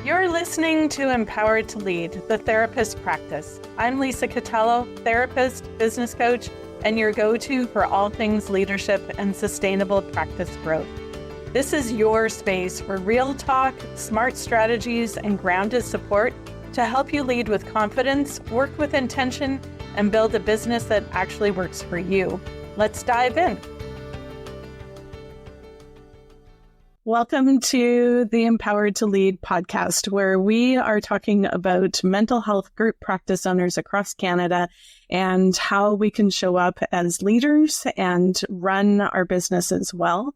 You're listening to Empowered to Lead, the Therapist Practice. I'm Lisa Catello, therapist, business coach, and your go-to for all things leadership and sustainable practice growth. This is your space for real talk, smart strategies, and grounded support to help you lead with confidence, work with intention, and build a business that actually works for you. Let's dive in. Welcome to the Empowered to Lead podcast, where we are talking about mental health group practice owners across Canada and how we can show up as leaders and run our businesses well.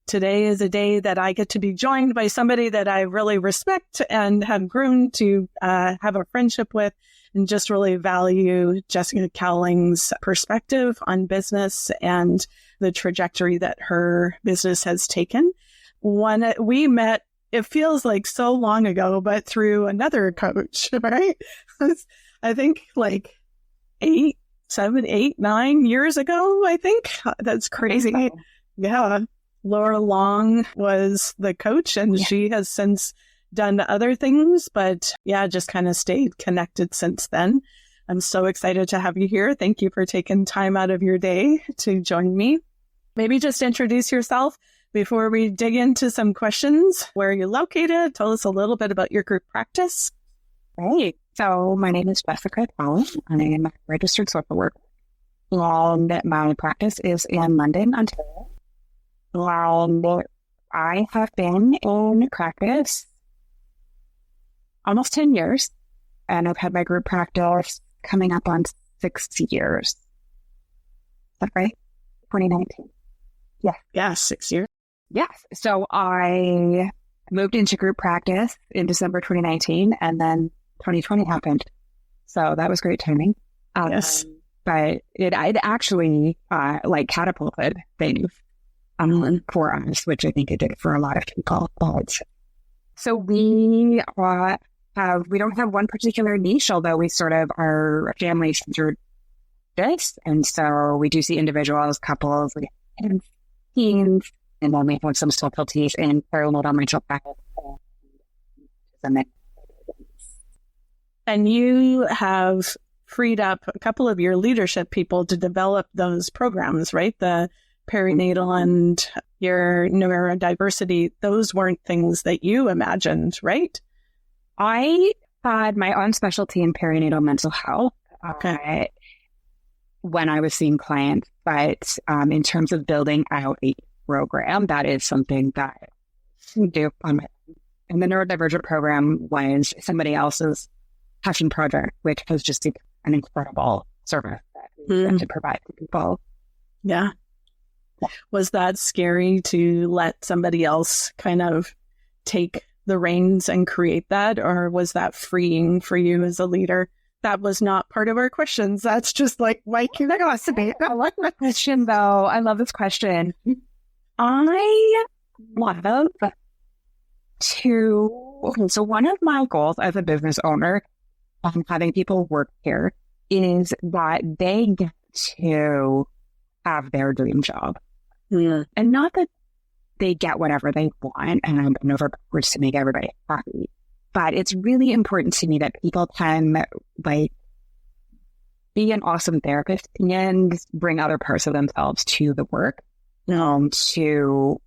Today is a day that I get to be joined by somebody that I really respect and have grown to have a friendship with, and just really value Jessica Cowling's perspective on business and the trajectory that her business has taken. When we met, it feels like so long ago, but through another coach, right? I think like 8, 9 years ago, I think. That's crazy. Yeah. Laura Long was the coach, and she has since done other things, but just kind of stayed connected since then. I'm so excited to have you here. Thank you for taking time out of your day to join me. Maybe just introduce yourself before we dig into some questions. Where are you located? Tell us a little bit about your group practice. Great. So my name is Jessica Cowling. I am a registered social worker. And my practice is in London, Ontario. I have been in practice almost 10 years, and I've had my group practice coming up on 6 years. Is that right? 2019. Yeah, 6 years. Yes. So I moved into group practice in December 2019, and then 2020 happened. So that was great timing. Yes. But it actually catapulted things for us, which I think it did for a lot of people. So we don't have one particular niche, although we sort of are family-centered this. And so we do see individuals, couples, teams, and then we have some specialties in perinatal mental health. And you have freed up a couple of your leadership people to develop those programs, right? The perinatal and your neurodiversity, those weren't things that you imagined, right? I had my own specialty in perinatal mental health when I was seeing clients, but in terms of building out a program, that is something that we do on my own. And the neurodivergent program was somebody else's passion project, which was just an incredible service that we had to provide to people. Yeah. Was that scary to let somebody else kind of take the reins and create that? Or was that freeing for you as a leader? That was not part of our questions. That's just like my curiosity. I like that question, though. I love this question. I love so one of my goals as a business owner on having people work here is that they get to have their dream job. And not that they get whatever they want and I'm bent over backwards to make everybody happy, but it's really important to me that people can be an awesome therapist and bring other parts of themselves to the work, to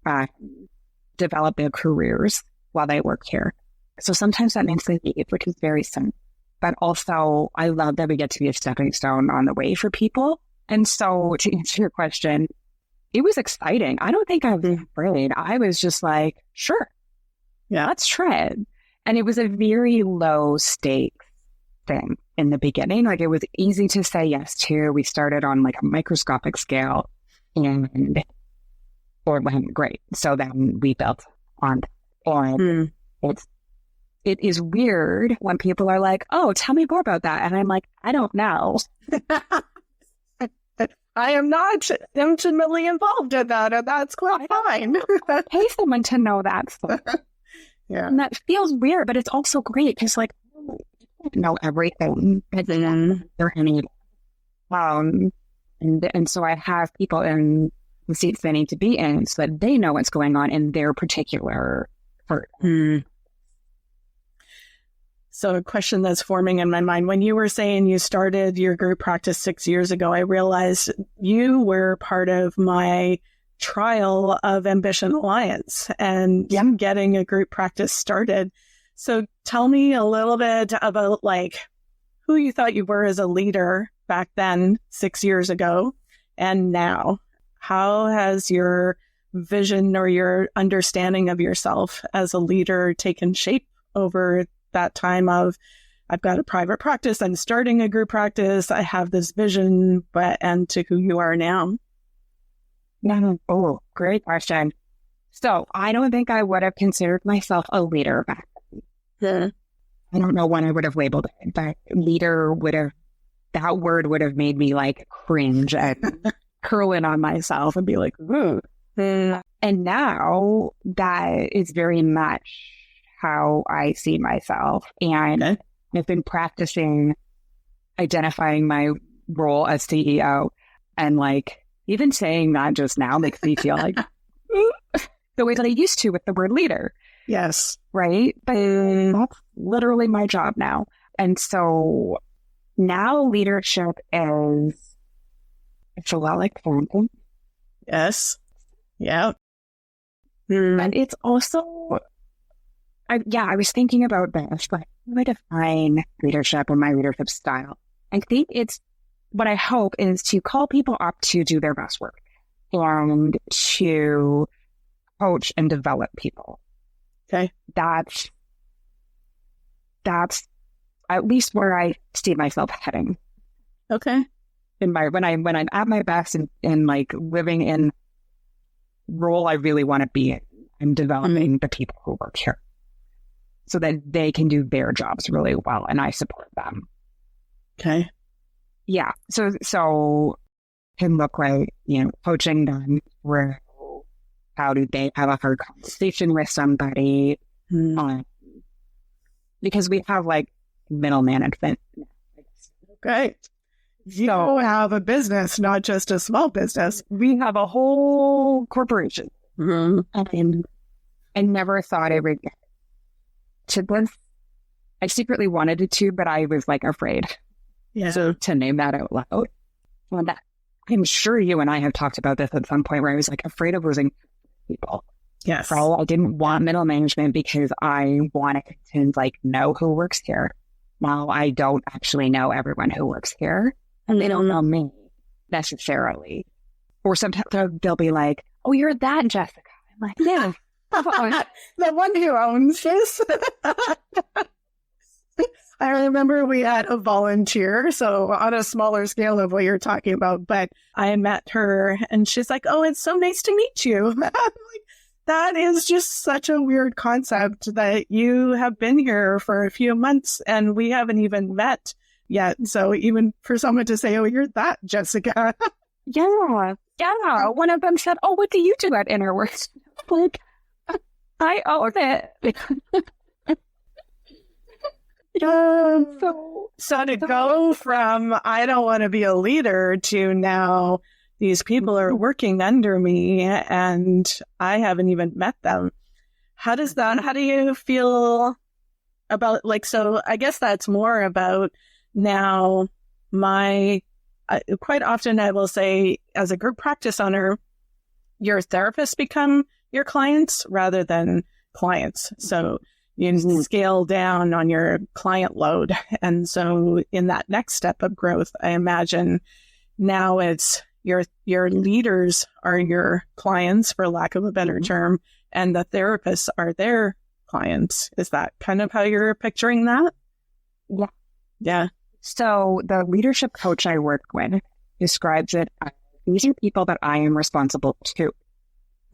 develop their careers while they work here. So sometimes that means they leave, which is very simple. But also, I love that we get to be a stepping stone on the way for people. And so to answer your question, it was exciting. I don't think I was afraid. I was just like, sure, let's try it. And it was a very low stakes thing in the beginning. Like, it was easy to say yes to. We started on like a microscopic scale and it went great. So then we built on that. And it is weird when people are like, oh, tell me more about that. And I'm like, I don't know. I am not intimately involved in that, and that's quite fine. Pay someone to know that stuff. Yeah. And that feels weird, but it's also great because, like, you don't know everything. And so I have people in the seats they need to be in so that they know what's going on in their particular part. So a question that's forming in my mind, when you were saying you started your group practice 6 years ago, I realized you were part of my trial of Ambition Alliance and getting a group practice started. So tell me a little bit about like who you thought you were as a leader back then, 6 years ago, and now. How has your vision or your understanding of yourself as a leader taken shape over that time of, I've got a private practice, I'm starting a group practice, I have this vision, and to who you are now? Oh, great question. So I don't think I would have considered myself a leader back then. I don't know when I would have labeled it, but leader that word would have made me like cringe and curl in on myself and be like, ooh. And now that is very much how I see myself. And I've been practicing identifying my role as CEO, and like even saying that just now makes me feel like the way that I used to with the word leader. Yes. Right? But that's literally my job now. And so now leadership it's a lot like parenting. Yes. Yeah. But it's also, I was thinking about this, like, how do I define leadership or my leadership style? I think what I hope is to call people up to do their best work and to coach and develop people. Okay. That's at least where I see myself heading. Okay. When I'm at my best and like living in role I really want to be in, I'm developing the people who work here so that they can do their jobs really well and I support them. Okay. Yeah. So can look like, coaching them through how do they have a hard conversation with somebody, because we have like middle management. Okay. You have a business, not just a small business. We have a whole corporation. Mm-hmm. I never thought I would get to this. I secretly wanted it to, but I was like afraid. Yeah. So to name that out loud. Well, I'm sure you and I have talked about this at some point where I was like afraid of losing people. Yes. So I didn't want middle management because I wanted to like know who works here. Well, I don't actually know everyone who works here. And they don't know me necessarily. Or sometimes they'll be like, oh, you're that Jessica. I'm like, yeah. The one who owns this. I remember we had a volunteer, so on a smaller scale of what you're talking about, but I met her and she's like, oh, it's so nice to meet you. I'm like, that is just such a weird concept that you have been here for a few months and we haven't even met yet. So even for someone to say, oh, you're that Jessica. Yeah. One of them said, oh, what do you do at Innerworks? Like, I own it. So to go from, I don't want to be a leader to now these people are working under me and I haven't even met them. How do you feel about so I guess that's more about now quite often I will say as a group practice owner, your therapists become your clients rather than clients. So you scale down on your client load. And so in that next step of growth, I imagine now it's your leaders are your clients, for lack of a better term, and the therapists are their clients. Is that kind of how you're picturing that? Yeah. Yeah. So the leadership coach I work with describes it as these are people that I am responsible to.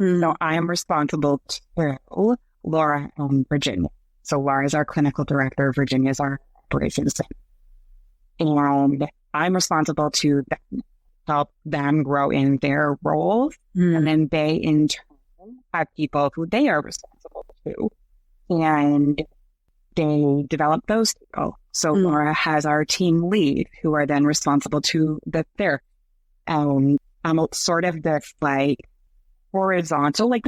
So I am responsible to Laura and Virginia. So Laura is our clinical director, Virginia is our operations. And I'm responsible to help them grow in their roles. And then they in turn have people who they are responsible to. And they develop those people. So Laura has our team lead who are then responsible to the therapist. I'm sort of this like horizontal, like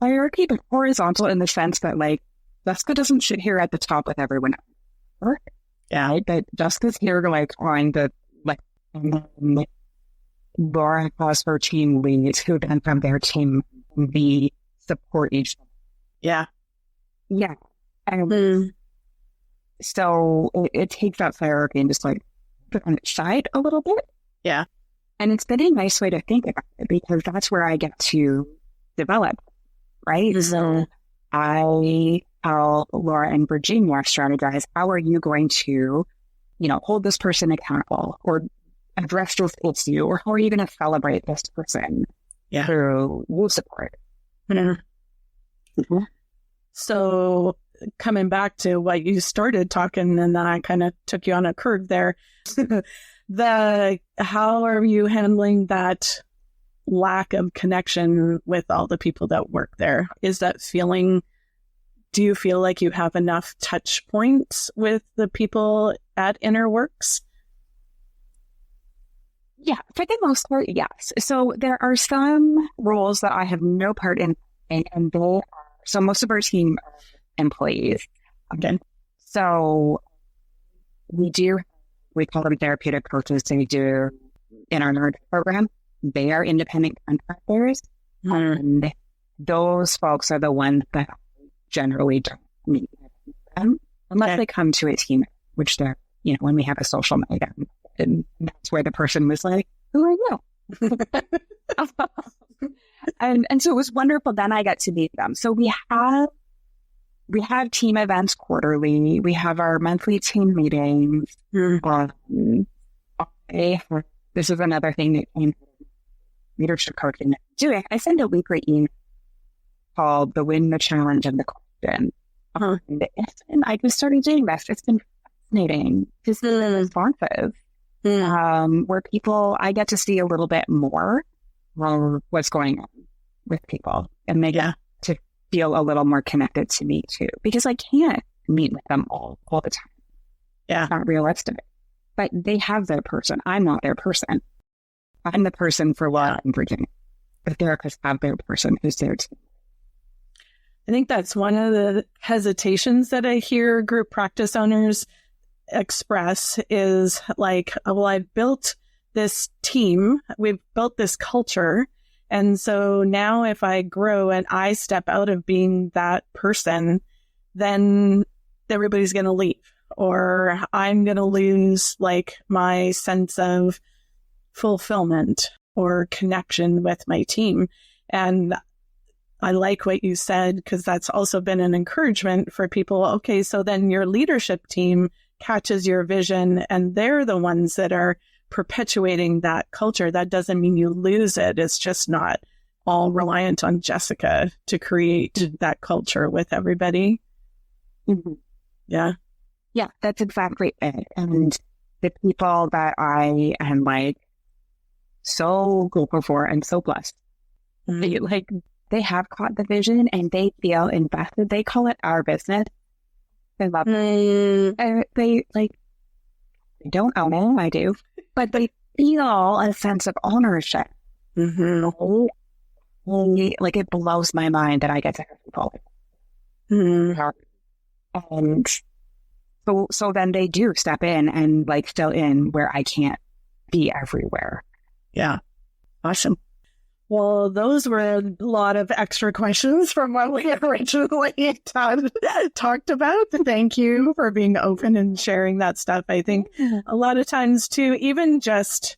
hierarchy, but horizontal in the sense that like Jessica doesn't sit here at the top with everyone else. work. Yeah. Right? But Jessica's here to like on the like Laura has her team leads who then from their team we support each other. Yeah. Yeah. And so it takes that hierarchy and just like put on its side a little bit. Yeah. And it's been a nice way to think about it because that's where I get to develop, right? So I tell Laura and Virginia strategize, how are you going to, hold this person accountable or address this issue, or how are you going to celebrate this person through woo support? So coming back to what you started talking, and then I kind of took you on a curve there. How are you handling that lack of connection with all the people that work there? Do you feel like you have enough touch points with the people at Innerworks? Yeah, for the most part, yes. So there are some roles that I have no part in, and so most of our team are employees. Okay. So we call them therapeutic coaches. They do in our nerd program. They are independent contractors. And those folks are the ones that generally don't meet them unless they come to a team, which they're, when we have a social night, and that's where the person was like, who are you? and so it was wonderful. Then I got to meet them. So we have team events quarterly. We have our monthly team meetings. This is another thing that came leadership coaching doing. I send a weekly email called the Win, the Challenge, and the Question. And I just started doing this. It's been fascinating to see the responses. Where I get to see a little bit more what's going on with people, and they get to feel a little more connected to me too, because I can't meet with them all the time. Yeah. It's not realistic, but they have their person. I'm not their person. I'm the person for what I'm bringing, but therapists have their person who's there too. I think that's one of the hesitations that I hear group practice owners express is like, well, I've built this team, we've built this culture, and so now if I grow and I step out of being that person, then everybody's going to leave, or I'm going to lose like my sense of fulfillment or connection with my team. And I like what you said, because that's also been an encouragement for people. Okay, so then your leadership team catches your vision and they're the ones that are perpetuating that culture. That doesn't mean you lose it. It's just not all reliant on Jessica to create that culture with everybody. Yeah. Yeah, that's exactly it. And the people that I am like so grateful for and so blessed, they have caught the vision and they feel invested. They call it our business. They love it. They don't own it, I do, but they feel a sense of ownership. Like it blows my mind that I get to have people. And so then they do step in and like fill in where I can't be everywhere. Yeah. Awesome. Well, those were a lot of extra questions from what we originally talked about. Thank you for being open and sharing that stuff. I think a lot of times too, even just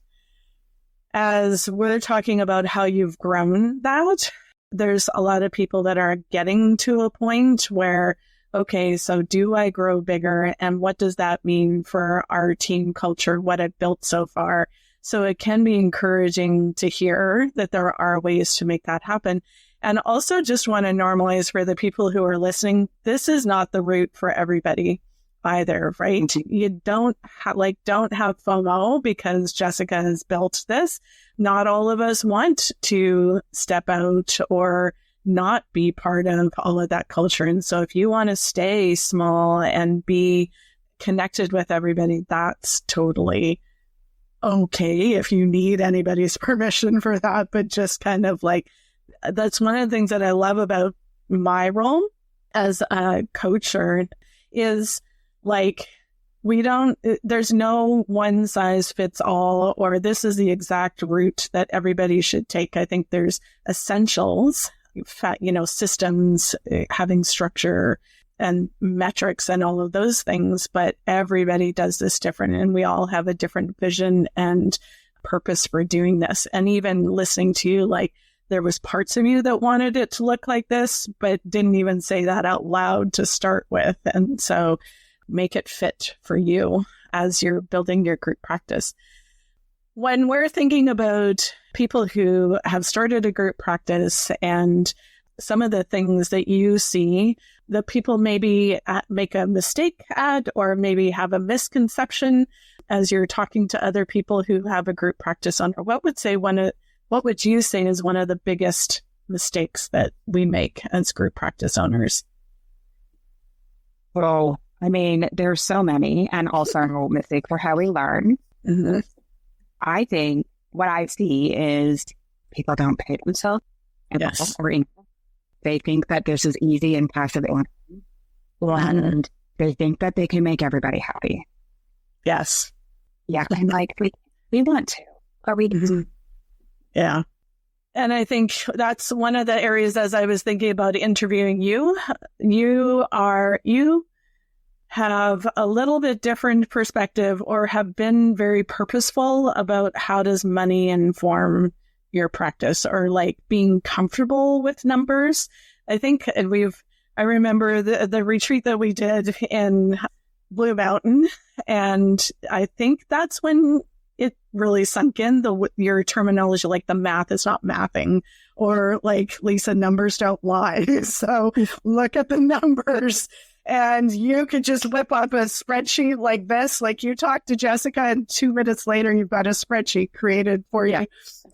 as we're talking about how you've grown that, there's a lot of people that are getting to a point where, okay, so do I grow bigger? And what does that mean for our team culture, what I've built so far? So it can be encouraging to hear that there are ways to make that happen. And also just want to normalize for the people who are listening, this is not the route for everybody either, right? You don't have FOMO because Jessica has built this. Not all of us want to step out or not be part of all of that culture. And so if you want to stay small and be connected with everybody, that's totally okay if you need anybody's permission for that. But just kind of like, that's one of the things that I love about my role as a coacher is like, there's no one size fits all, or this is the exact route that everybody should take. I think there's essentials, systems, having structure and metrics and all of those things, but everybody does this different, and we all have a different vision and purpose for doing this. And even listening to you, like, there was parts of you that wanted it to look like this, but didn't even say that out loud to start with. And so make it fit for you as you're building your group practice. When we're thinking about people who have started a group practice and some of the things that you see that people maybe make a mistake at, or maybe have a misconception as you're talking to other people who have a group practice owner, what would you say is one of the biggest mistakes that we make as group practice owners? Well, I mean, there's so many, and also mistakes are how we learn. Mm-hmm. I think what I see is people don't pay themselves. Yes. They think that this is easy and passive income, and they think that they can make everybody happy. Yes. Yeah. And like, we want to, but we do. Yeah. And I think that's one of the areas, as I was thinking about interviewing you, you have a little bit different perspective, or have been very purposeful about how does money inform your practice, or like being comfortable with numbers. I think, and I remember the retreat that we did in Blue Mountain, and I think that's when it really sunk in, your terminology, like the math is not mathing, or like, Lisa, numbers don't lie. So look at the numbers, and you could just whip up a spreadsheet like this, like you talk to Jessica, and 2 minutes later, you've got a spreadsheet created for you.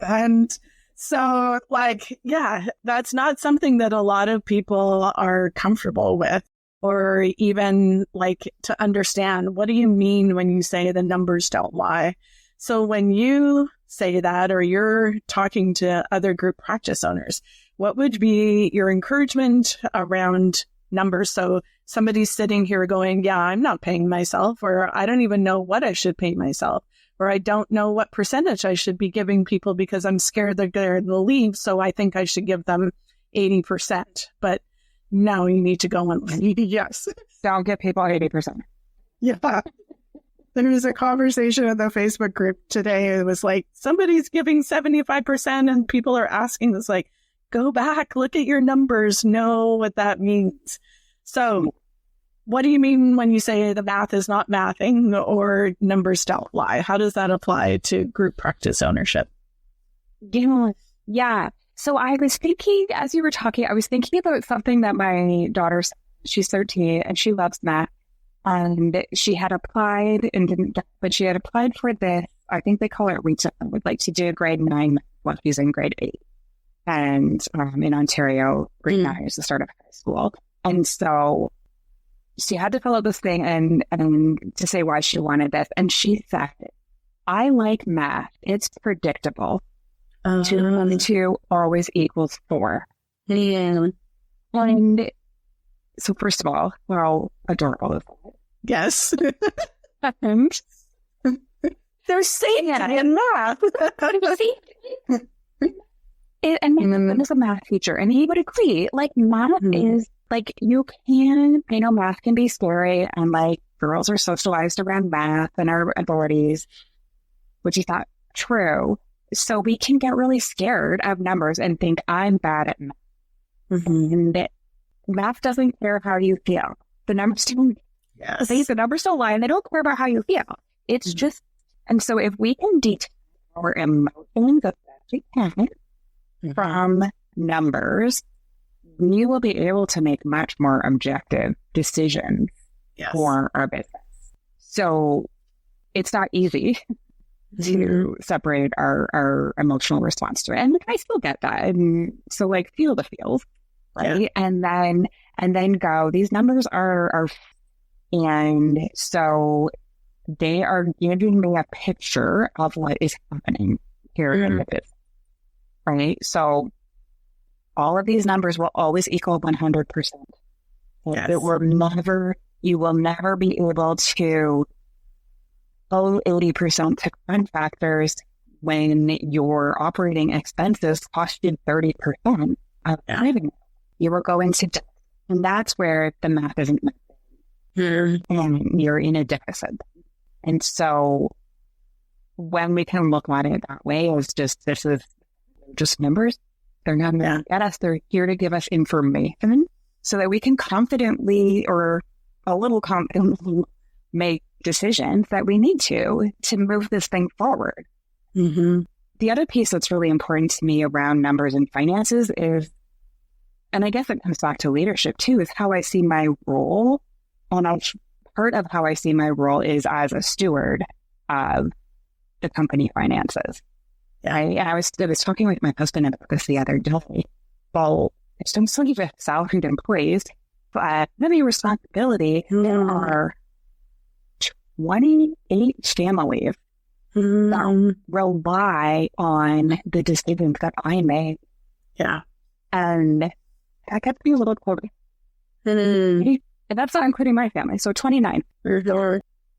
And so, like, yeah, that's not something that a lot of people are comfortable with, or even like to understand. What do you mean when you say the numbers don't lie? So when you say that, or you're talking to other group practice owners, what would be your encouragement around numbers? So somebody's sitting here going, yeah, I'm not paying myself, or I don't even know what I should pay myself, or I don't know what percentage I should be giving people because I'm scared they're going to leave. So I think I should give them 80%. But now you need to go on. Yes. Don't give people 80%. Yeah. There was a conversation in the Facebook group today. It was like, somebody's giving 75%, and people are asking this, like, go back, look at your numbers, know what that means. So what do you mean when you say the math is not mathing, or numbers don't lie? How does that apply to group practice ownership? Yeah. So I was thinking, as you were talking, I was thinking about something that my daughter, she's 13 and she loves math. And she had applied and didn't get, but she had applied for this, I think they call it retail, would like to do grade 9 while she's in grade 8. And in Ontario, grade 9 is the start of high school. And so she had to fill out this thing and to say why she wanted this. And she said, I like math. It's predictable. 2 and 2 always equals 4. Yeah. And so first of all, we're all adorable. Yes. And they're saying it in math. And then is a math teacher, and he would agree, like, math is, like, I know math can be scary, and, like, girls are socialized around math and our abilities, which is not true. So we can get really scared of numbers and think, I'm bad at math. And math doesn't care how you feel. The numbers don't. Yes. The numbers don't lie, and they don't care about how you feel. It's just, and so if we can detail our emotions as best we can from numbers, we will be able to make much more objective decisions for our business. So it's not easy to separate our emotional response to it. And I still get that. And so, like, feel the feels, right? Yeah. And then go, these numbers are, and so they are giving me a picture of what is happening here in the business, right? So all of these numbers will always equal 100%. You will never be able to owe 80% to contractors when your operating expenses cost you 30% of revenue. You will go into debt. And that's where the math isn't mathing. And you're in a deficit. And so when we can look at it that way, it's just, this is just numbers. They're not going to get us. They're here to give us information so that we can confidently or a little confidently make decisions that we need to move this thing forward. Mm-hmm. The other piece that's really important to me around numbers and finances is, and I guess it comes back to leadership too, is how I see my role. And part of how I see my role is as a steward of the company finances. I was talking with my husband about this the other day. Well, I'm still with salaried employees, but the responsibility, there are 28 families that rely on the decisions that I make. Yeah. And that gets me a little cold. And that's not including my family. So 29.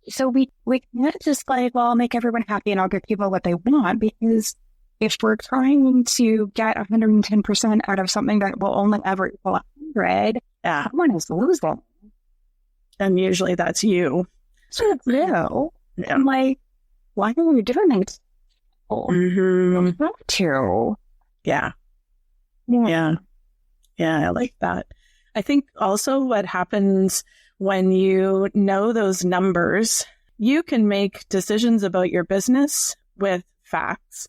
So we can't just like, well, I'll make everyone happy and I'll give people what they want, because if we're trying to get 110% out of something that will only ever equal 100, someone is losing. And usually that's you. So I'm like, why are we doing it? We have to. Yeah, I like that. I think also what happens when you know those numbers, you can make decisions about your business with facts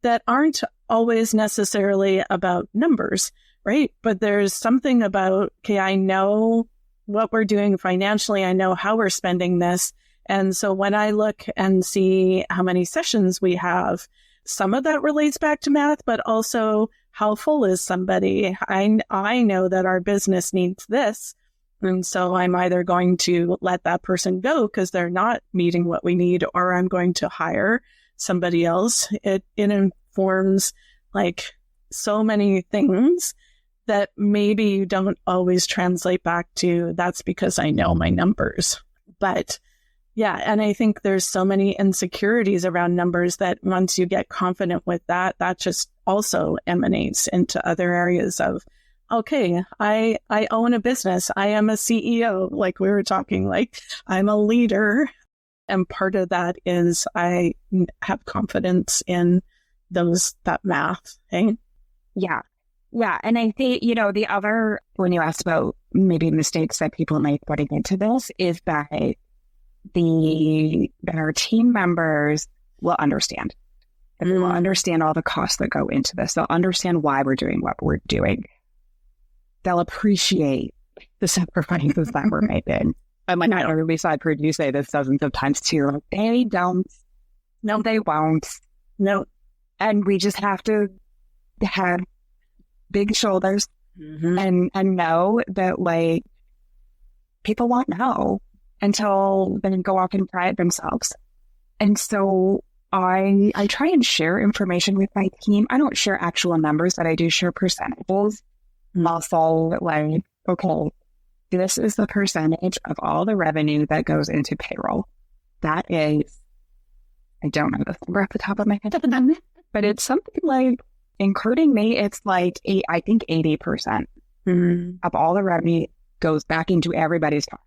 that aren't always necessarily about numbers, right? But there's something about, okay, I know what we're doing financially. I know how we're spending this. And so when I look and see how many sessions we have, some of that relates back to math, but also how full is somebody? I know that our business needs this. And so I'm either going to let that person go because they're not meeting what we need, or I'm going to hire somebody else. It informs like so many things that maybe you don't always translate back to, that's because I know my numbers. But yeah, and I think there's so many insecurities around numbers that once you get confident with that, that just also emanates into other areas of, okay, I own a business. I am a CEO, like we were talking, like I'm a leader. And part of that is I have confidence in that math thing. Yeah. Yeah. And I think, the other, when you asked about maybe mistakes that people make putting into this, is that our team members will understand. And they will understand all the costs that go into this. They'll understand why we're doing what we're doing. They'll appreciate the sacrifices that were made in. And like, I really saw I've heard you say this dozens of times too. Like, they don't. No, they won't. No. And we just have to have big shoulders and know that like people won't know until they go off and try it themselves. And so I try and share information with my team. I don't share actual numbers, but I do share percentages. Also, like, okay, this is the percentage of all the revenue that goes into payroll. That is, I don't know the number off the top of my head, but it's something like, including me, it's like, I think 80% of all the revenue goes back into everybody's pocket.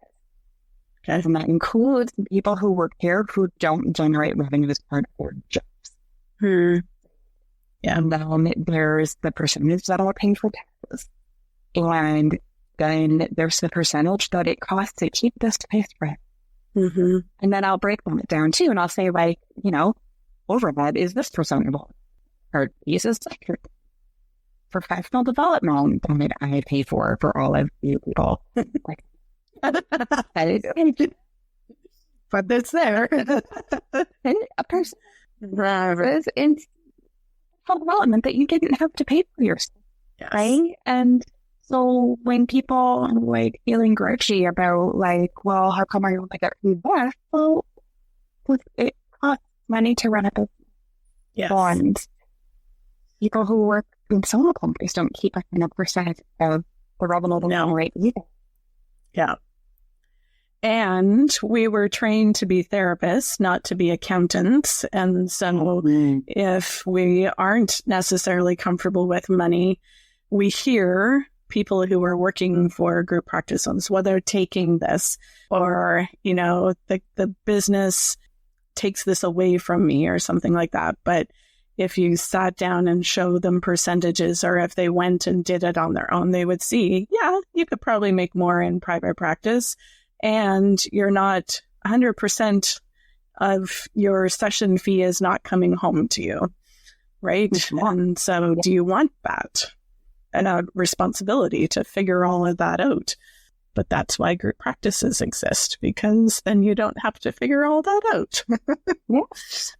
Okay. And that includes people who work here who don't generate revenue as part of their jobs. Yeah. And then there's the percentage that I'll pay for taxes. And then there's the percentage that it costs to keep this place rent. And then I'll break them down too. And I'll say, like, overhead is this percentage. Or this is like professional development that I pay for all of you people. Like, but it's there. And a person is in development that you didn't have to pay for yourself. Yes. Right? And so when people are like feeling grouchy about like, well, how come I don't get food back? Well, it costs money to run a business. Yes. And people who work in solo companies don't keep 100% of the revenue rate either. Yeah. And we were trained to be therapists, not to be accountants. And so if we aren't necessarily comfortable with money, we hear people who are working for group practice owners, whether taking this or, you know, the business takes this away from me or something like that. But if you sat down and showed them percentages, or if they went and did it on their own, they would see, yeah, you could probably make more in private practice. And you're not 100% of your session fee is not coming home to you, right? Mm-hmm. And so do you want that? And a responsibility to figure all of that out. But that's why group practices exist, because then you don't have to figure all that out. Yes.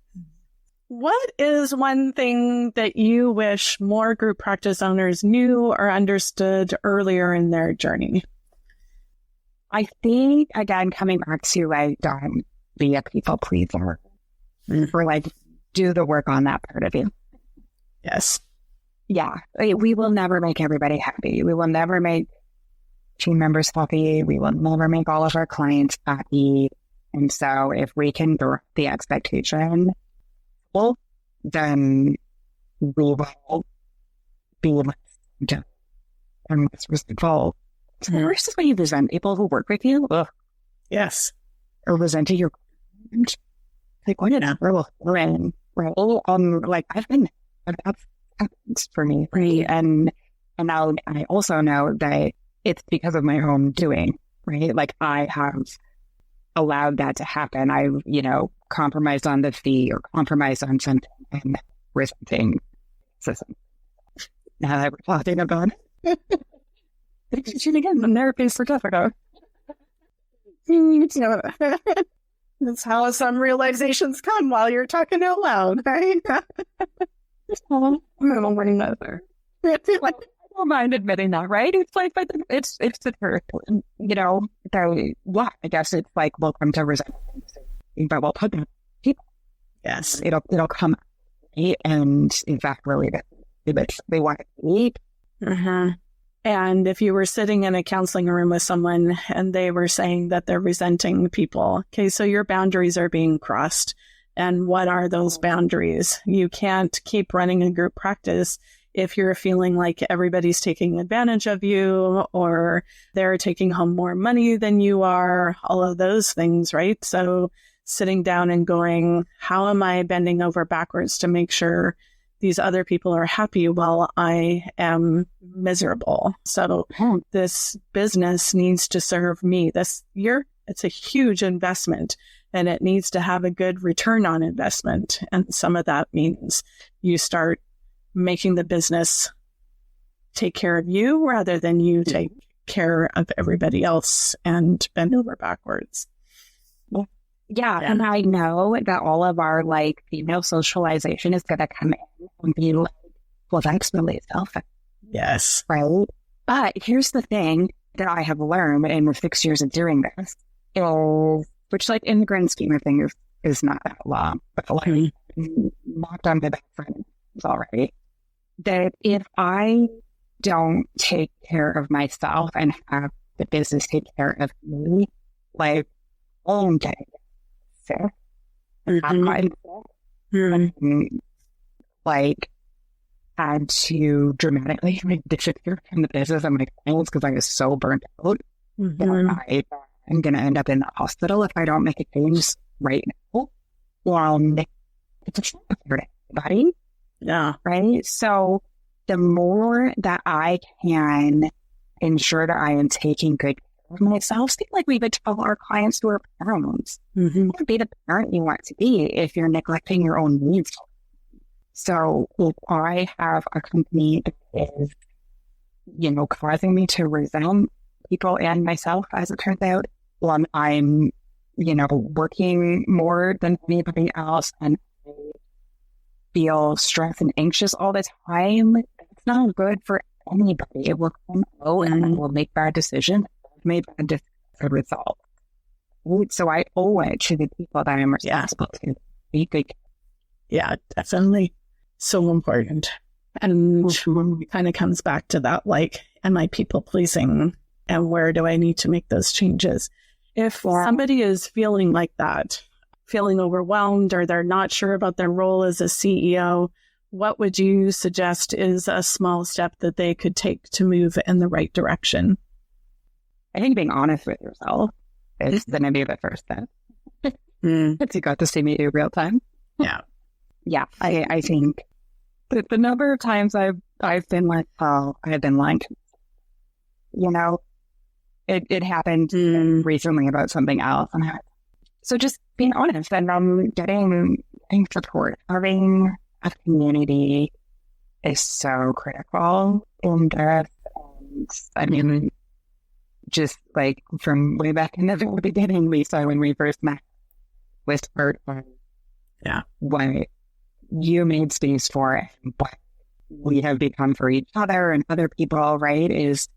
What is one thing that you wish more group practice owners knew or understood earlier in their journey? I think, again, coming back to like, don't be a people pleaser, or like do the work on that part of you. Yes. Yeah. We will never make everybody happy. We will never make team members happy. We will never make all of our clients happy. And so if we can drop the expectation, well, then we will be less and less respectful. So the worst is when you resent people who work with you. Ugh. Yes. Or resent your like, what did I right? Like that's happens for me, right? And now I also know that it's because of my own doing, right? Like I have allowed that to happen. I've, you know, compromised on the fee or compromised on something and resenting. Now that we're talking about it. Again, the therapy certificate. That's how some realizations come while you're talking out loud, right? I don't mind admitting that, right? It's like, but it's the truth, you know. So, yeah, I guess it's like welcome to resentment, but we'll put that people. Yes, it'll come, and in fact, really, they want to eat. Mm-hmm. And if you were sitting in a counseling room with someone and they were saying that they're resenting people, okay, so your boundaries are being crossed. And what are those boundaries? You can't keep running a group practice if you're feeling like everybody's taking advantage of you or they're taking home more money than you are, all of those things, right? So sitting down and going, how am I bending over backwards to make sure these other people are happy while I am miserable? So this business needs to serve me. It's a huge investment and it needs to have a good return on investment. And some of that means you start making the business take care of you rather than you take care of everybody else and bend over backwards. Yeah. And I know that all of our like female socialization is going to come in and be like, well, that's really selfish. Yes. Right. But here's the thing that I have learned in the 6 years of doing this, which like in the grand scheme of things is not that long, but like knocked on my back friend is all right. That if I don't take care of myself and have the business take care of me, like, I'm getting sick. I'm getting sick. Like, had to dramatically disappear from the business and my clients because I was so burnt out. I'm going to end up in the hospital if I don't make a change right now. It's a shock for everybody. Yeah. Right. So the more that I can ensure that I am taking good care of myself, seems like we would tell our clients who are parents, you can be the parent you want to be if you're neglecting your own needs. So if I have a company that is, you know, causing me to resent people and myself, as it turns out, I'm, you know, working more than anybody else and I feel stressed and anxious all the time, it's not good for anybody. It will come out and I will make bad decisions. I've made bad decisions as a result. So I owe it to the people that I'm responsible to be good. Yeah, definitely. So important. And it kind of comes back to that, like, am I people pleasing and where do I need to make those changes? If somebody is feeling like that, feeling overwhelmed, or they're not sure about their role as a CEO, what would you suggest is a small step that they could take to move in the right direction? I think being honest with yourself is going to be the first step. If you got to see me in real time. Yeah. Yeah. I think the number of times I've been like, oh, I have been lying to myself. It happened recently about something else. So just being honest and getting support, having a community is so critical in this. And I mean, just like from way back in the very beginning, Lisa, when we first met, was part of what you made space for and what we have become for each other and other people, right? Is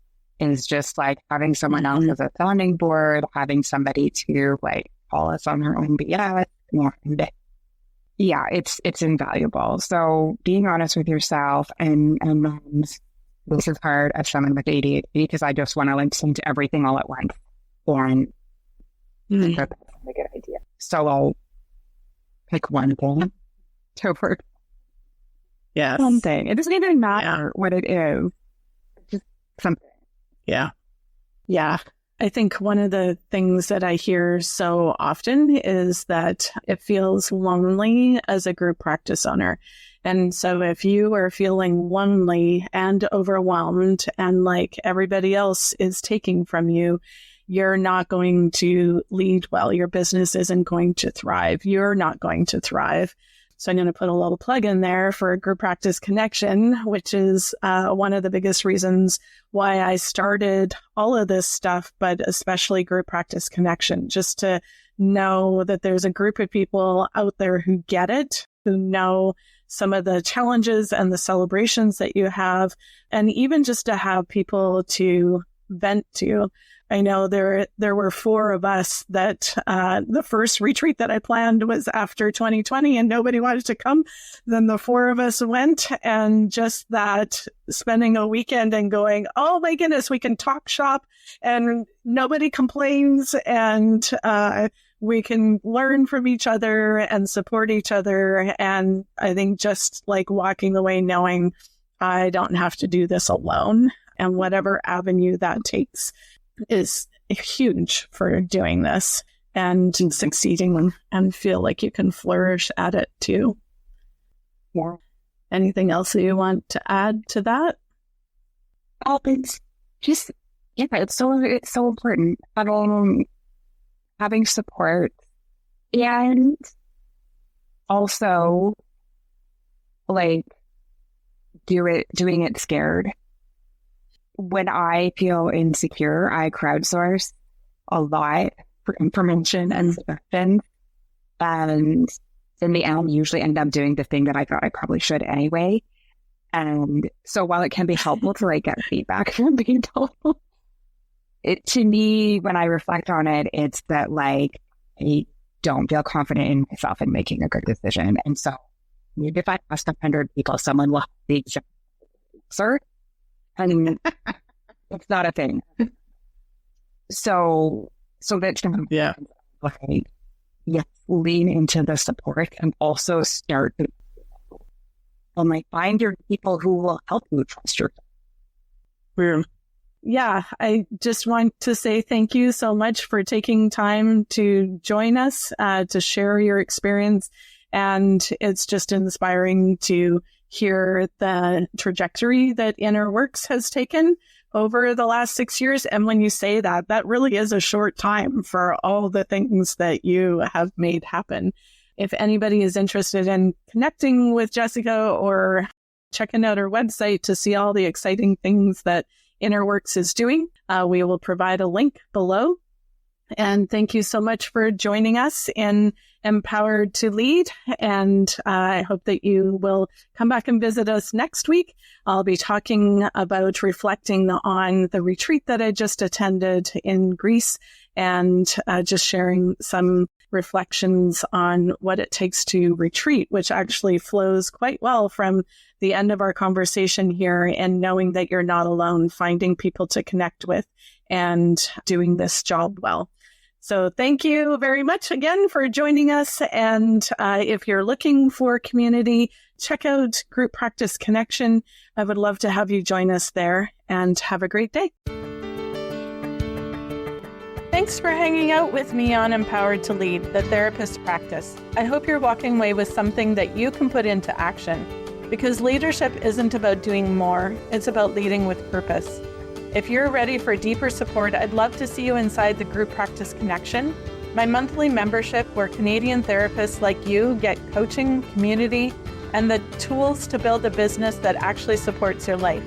just like having someone else as a sounding board, having somebody to like call us on our own BS. And yeah, it's invaluable. So being honest with yourself and this is hard as someone with ADHD because I just want to listen to everything all at once. And that's a good idea. So I'll pick one thing to work. Yes. One thing. It doesn't even matter what it is. It's just something. Yeah. Yeah. I think one of the things that I hear so often is that it feels lonely as a group practice owner. And so if you are feeling lonely and overwhelmed and like everybody else is taking from you, you're not going to lead well. Your business isn't going to thrive. You're not going to thrive. So I'm going to put a little plug in there for Group Practice Connection, which is one of the biggest reasons why I started all of this stuff, but especially Group Practice Connection, just to know that there's a group of people out there who get it, who know some of the challenges and the celebrations that you have, and even just to have people to vent to. I know there were 4 of us that the first retreat that I planned was after 2020 and nobody wanted to come. Then the 4 of us went, and just that spending a weekend and going, oh my goodness, we can talk shop and nobody complains, and we can learn from each other and support each other. And I think just like walking away knowing I don't have to do this alone, and whatever avenue that takes is huge for doing this and succeeding and feel like you can flourish at it too. Yeah. Anything else that you want to add to that? Oh, it's just, it's so important. Having support and also like doing it scared. When I feel insecure, I crowdsource a lot for information and suggestions. And in the end, usually end up doing the thing that I thought I probably should anyway. And so while it can be helpful to like get feedback from people, to me, when I reflect on it, it's that like I don't feel confident in myself in making a good decision. And so maybe if I ask 100 people, someone will have the exact answer. And it's not a thing. So that like, yes, lean into the support and also start to like find your people who will help you trust yourself. Yeah, I just want to say thank you so much for taking time to join us, to share your experience. And it's just inspiring to hear the trajectory that Innerworks has taken over the last 6 years. And when you say that, that really is a short time for all the things that you have made happen. If anybody is interested in connecting with Jessica or checking out her website to see all the exciting things that Innerworks is doing, we will provide a link below. And thank you so much for joining us in Empowered to Lead. And I hope that you will come back and visit us next week. I'll be talking about reflecting on the retreat that I just attended in Greece and just sharing some reflections on what it takes to retreat, which actually flows quite well from the end of our conversation here, and knowing that you're not alone, finding people to connect with and doing this job well. So thank you very much again for joining us. And if you're looking for community, check out Group Practice Connection. I would love to have you join us there, and have a great day. Thanks for hanging out with me on Empowered to Lead, the therapist practice. I hope you're walking away with something that you can put into action, because leadership isn't about doing more, it's about leading with purpose. If you're ready for deeper support, I'd love to see you inside the Group Practice Connection, my monthly membership where Canadian therapists like you get coaching, community, and the tools to build a business that actually supports your life.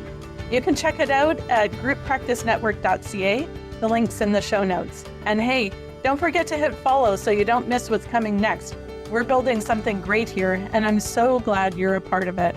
You can check it out at grouppracticenetwork.ca. The link's in the show notes. And hey, don't forget to hit follow so you don't miss what's coming next. We're building something great here, and I'm so glad you're a part of it.